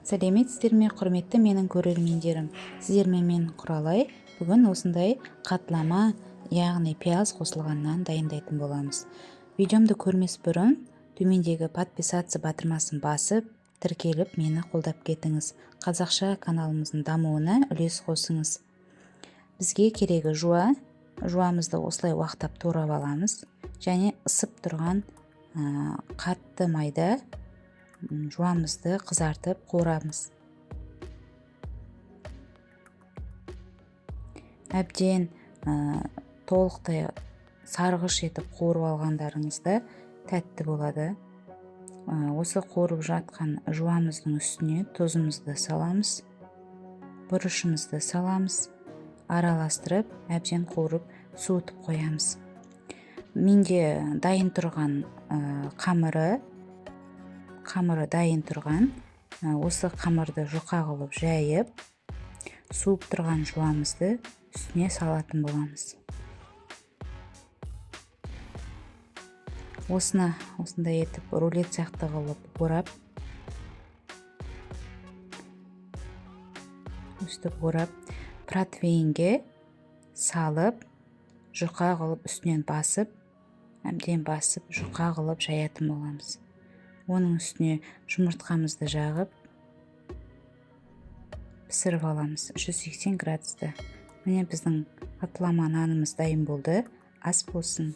Сәлеметсіздер ме, құрметті менің көрермендерім. Сіздермен мен Құралай. Бүгін осындай қатлама, яғни пияз қосылған нан дайындайтын боламыз. Видеомды көрмес бұрын төмендегі подписаться батырмасын басып, тіркеліп, мені қолдап кетіңіз. Қазақша каналымыздың дамуына үлес қосыңыз. Бізге керегі жуа. Жуамызды осылай уақтап турап аламыз. Және ысып тұрған қатты майда жуамызды қызартып қуырамыз. Әбден толықтай сарғыш етіп қуырып алғандарыңызда тәтті болады. Осы қуырып жатқан жуамыздың үстіне тұзымызды саламыз, бұрышымызды саламыз, араластырып, әбден қуырып суытып қоямыз. Менде дайын тұрған қамыры дайын тұрған. Осы қамырды жұқа қылып жайып, суып тұрған жуамызды үстіне салатын боламыз. Осындай етіп рулет сияқты қылып орап, өстіп орап, протеинге салып, жұқа қылып үстінен басып, әбден басып, жұқа қылып жаятын боламыз. Оның үстіне жұмыртқамызды жағып, пісіріп аламыз 180 градуста. Міне біздің қатлама нанымыз дайын болды. Ас болсын.